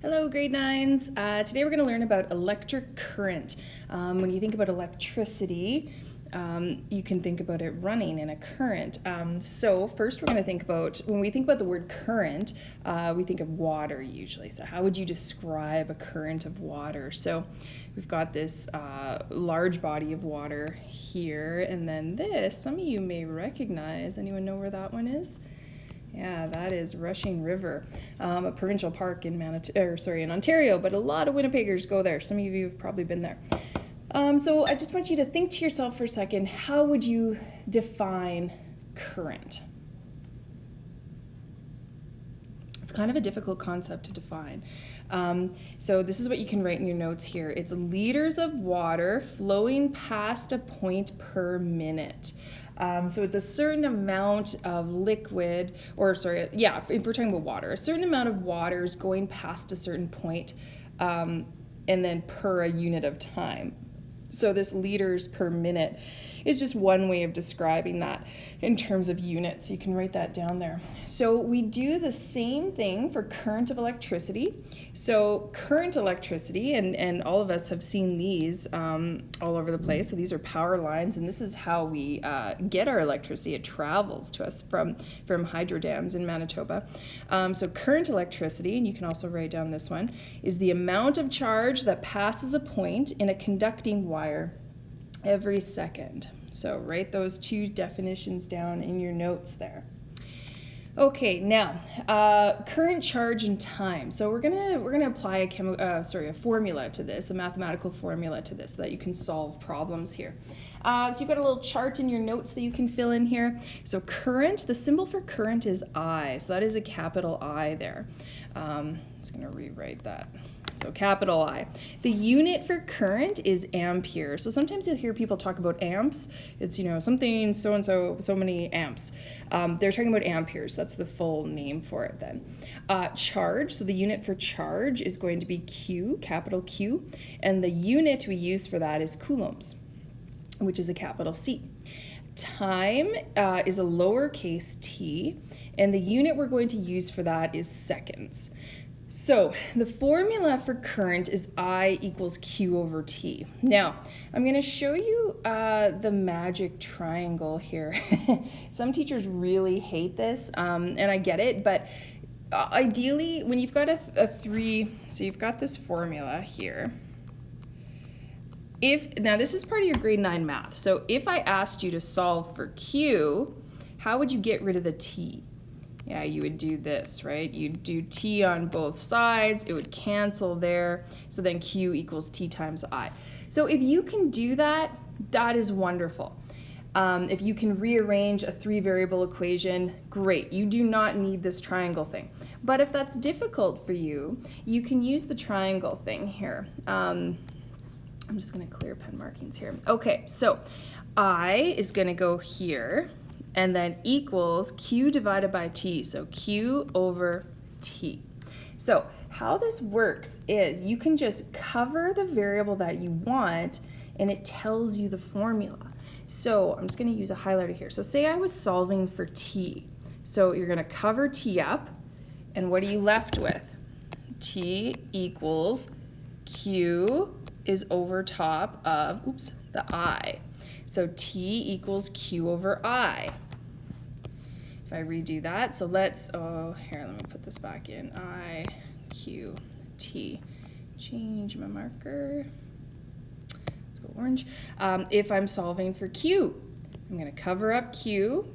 Hello, grade nines. Today we're going to learn about electric current. When you think about electricity, you can think about it running in a current. So first we're going to think about, when we think about the word current, we think of water usually. So how would you describe a current of water? So we've got this large body of water here, and then this, some of you may recognize. Anyone know where that one is? Yeah, that is Rushing River, a provincial park in Ontario, but a lot of Winnipeggers go there. Some of you have probably been there. So I just want you to think to yourself for a second, how would you define current? It's kind of a difficult concept to define. So this is what you can write in your notes here. It's liters of water flowing past a point per minute. So it's a certain amount of liquid, if we're talking about water, a certain amount of water is going past a certain point, and then per a unit of time. So this liters per minute is just one way of describing that in terms of units. You can write that down there. So we do the same thing for current of electricity. So current electricity, and all of us have seen these all over the place. So these are power lines, and this is how we get our electricity. It travels to us from hydro dams in Manitoba. So current electricity, and you can also write down this one, is the amount of charge that passes a point in a conducting wire every second. So write those two definitions down in your notes there. Okay, now current, charge, and time. So we're gonna apply a formula to this, a mathematical formula to this, so that you can solve problems here. So you've got a little chart in your notes that you can fill in here. So current, the symbol for current is I, so that is a capital I there. I'm just gonna rewrite that. So capital I. The unit for current is ampere. So sometimes you'll hear people talk about amps. It's, something so-and-so, so many amps. They're talking about amperes. That's the full name for it then. Charge, so the unit for charge is going to be Q, capital Q. And the unit we use for that is coulombs, which is a capital C. Time is a lowercase t, and the unit we're going to use for that is seconds. So the formula for current is I equals Q over T. Now, I'm going to show you the magic triangle here. Some teachers really hate this, and I get it, but ideally, when you've got so you've got this formula here. Now this is part of your grade 9 math, so if I asked you to solve for Q, how would you get rid of the T? Yeah, you would do this, right? You'd do T on both sides, it would cancel there, so then Q equals T times I. So if you can do that, that is wonderful. If you can rearrange a 3-variable equation, great. You do not need this triangle thing. But if that's difficult for you, you can use the triangle thing here. I'm just gonna clear pen markings here. Okay, so I is gonna go here, and then equals Q divided by T, so Q over T. So how this works is you can just cover the variable that you want, and it tells you the formula. So I'm just gonna use a highlighter here. So say I was solving for T. So you're gonna cover T up, and what are you left with? T equals Q is over top of, the I. So T equals Q over I. If I redo that, so let me put this back in. I, Q, T. Change my marker. Let's go orange. If I'm solving for Q, I'm going to cover up Q.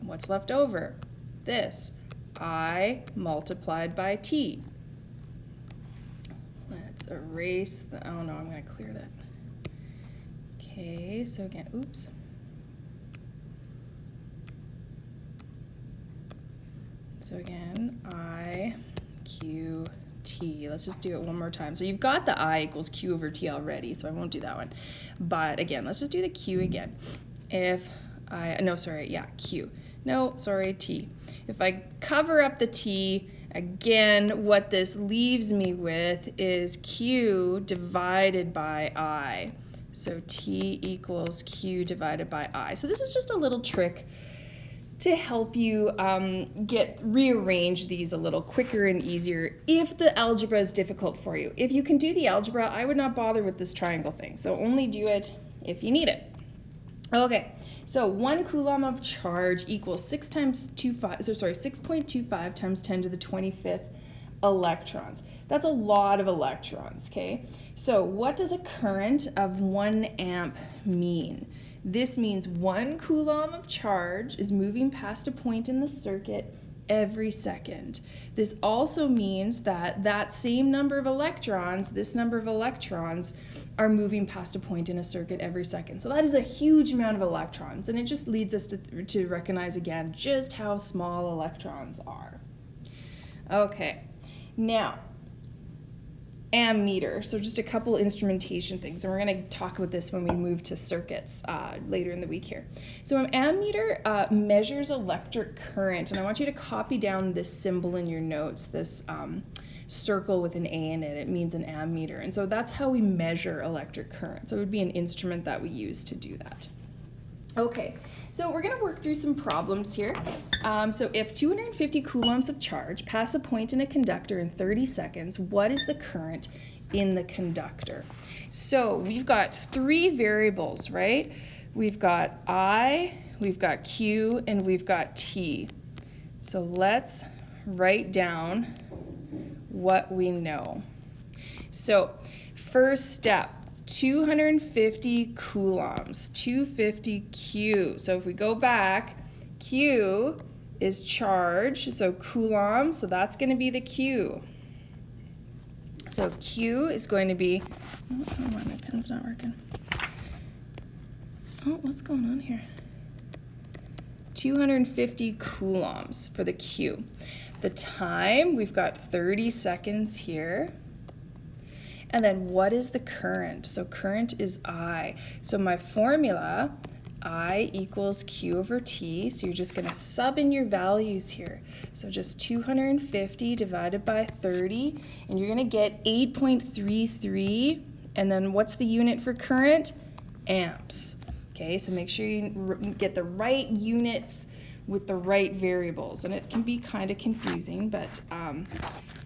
What's left over? This. I multiplied by T. Let's erase I'm going to clear that. Okay, so again, So again, I, Q, T. Let's just do it one more time. So you've got the I equals Q over T already, so I won't do that one. But again, let's just do the Q again. T. If I cover up the T, again, what this leaves me with is Q divided by I. So T equals Q divided by I. So this is just a little trick to help you rearrange these a little quicker and easier if the algebra is difficult for you. If you can do the algebra, I would not bother with this triangle thing. So only do it if you need it. Okay, so 1 coulomb of charge equals 6.25 times 10 to the 25th electrons. That's a lot of electrons, okay? So what does a current of 1 amp mean? This means 1 coulomb of charge is moving past a point in the circuit every second. This also means that that same number of electrons, this number of electrons, are moving past a point in a circuit every second. So that is a huge amount of electrons, and it just leads us to recognize again just how small electrons are. Okay, now, ammeter. So just a couple instrumentation things, and we're going to talk about this when we move to circuits later in the week here. So an ammeter measures electric current, and I want you to copy down this symbol in your notes, this circle with an A in it. It means an ammeter, and so that's how we measure electric current. So it would be an instrument that we use to do that. Okay, so we're going to work through some problems here. So if 250 coulombs of charge pass a point in a conductor in 30 seconds, what is the current in the conductor? So we've got 3 variables, right? We've got I, we've got Q, and we've got T. So let's write down what we know. So first step, 250 coulombs, 250 Q. So if we go back, Q is charge, so coulomb, so that's going to be the Q. So Q is going to be, oh, I don't know why my pen's not working. Oh, what's going on here? 250 coulombs for the Q. The time, we've got 30 seconds here. And then what is the current? So current is I. So my formula, I equals Q over T. So you're just going to sub in your values here. So just 250 divided by 30, and you're going to get 8.33. And then what's the unit for current? Amps. Okay, so make sure you get the right units with the right variables. And it can be kind of confusing, but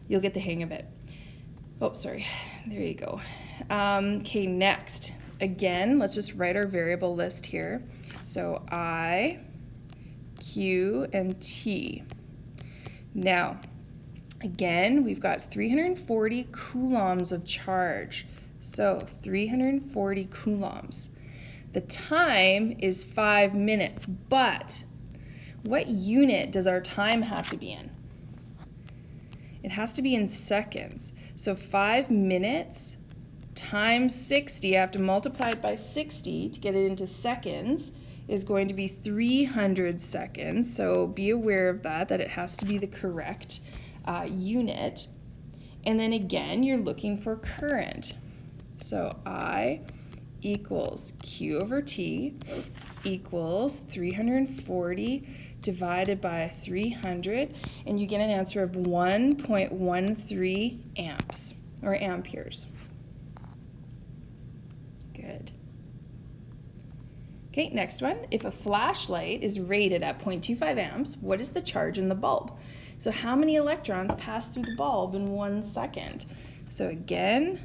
you'll get the hang of it. Oh, sorry. There you go. Okay, next. Again, let's just write our variable list here. So I, Q, and T. Now, again, we've got 340 coulombs of charge. So 340 coulombs. The time is 5 minutes, but what unit does our time have to be in? It has to be in seconds. So 5 minutes times 60, I have to multiply it by 60 to get it into seconds, is going to be 300 seconds. So be aware of that it has to be the correct unit. And then again, you're looking for current. So I equals Q over T equals 340 divided by 300, and you get an answer of 1.13 amps, or amperes. Good. Okay, next one. If a flashlight is rated at 0.25 amps, what is the charge in the bulb? So how many electrons pass through the bulb in 1 second? So again,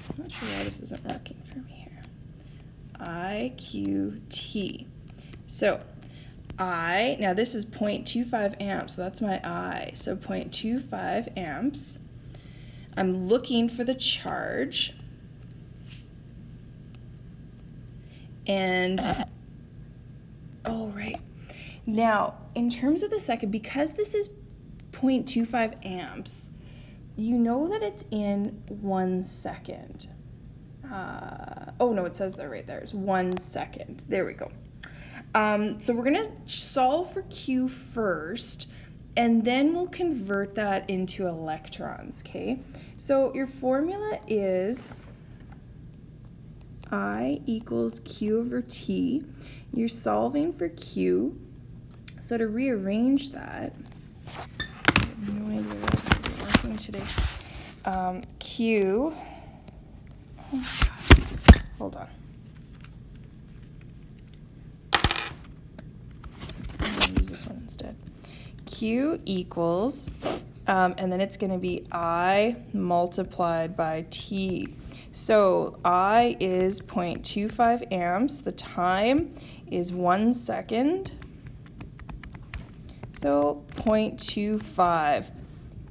I'm not sure why this isn't working for me here. IQT. So I, now this is 0.25 amps, so that's my I. So 0.25 amps. I'm looking for the charge. And, oh, right. Now, in terms of the second, because this is 0.25 amps, you know that it's in 1 second. Oh, no, it says that right there. It's 1 second. There we go. So we're going to solve for Q first, and then we'll convert that into electrons, okay? So your formula is I equals Q over T. You're solving for Q. So to rearrange that, I have no idea why this isn't working today. Q, oh gosh, hold on. Q equals, and then it's going to be I multiplied by T. So I is 0.25 amps. The time is 1 second. So 0.25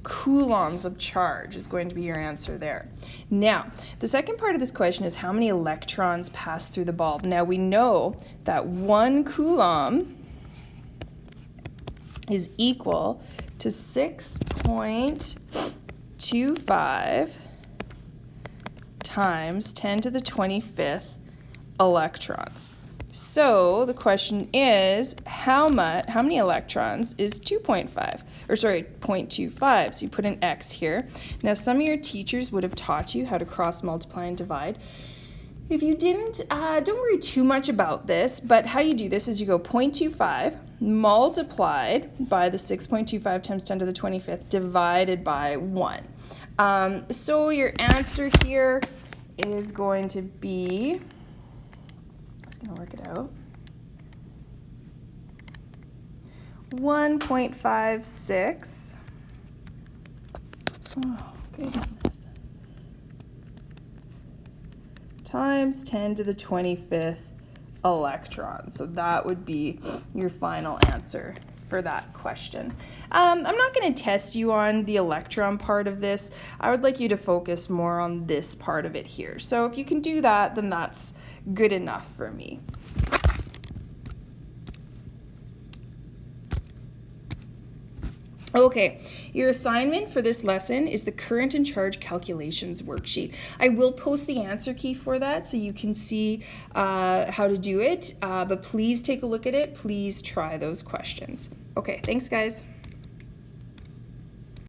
coulombs of charge is going to be your answer there. Now, the second part of this question is how many electrons pass through the bulb. Now, we know that 1 coulomb is equal to 6.25 times 10 to the 25th electrons. So the question is, how many electrons is 0.25? So you put an X here. Now, some of your teachers would have taught you how to cross multiply and divide. If you didn't, don't worry too much about this, but how you do this is you go 0.25 multiplied by the 6.25 times 10 to the 25th divided by 1. So your answer here is going to be, going to work it out, 1.56. Oh, goodness. Times 10 to the 25th electrons. So that would be your final answer for that question. I'm not going to test you on the electron part of this. I would like you to focus more on this part of it here. So if you can do that, then that's good enough for me. Okay, your assignment for this lesson is the current and charge calculations worksheet. I will post the answer key for that so you can see how to do it, but please take a look at it. Please try those questions. Okay, thanks guys.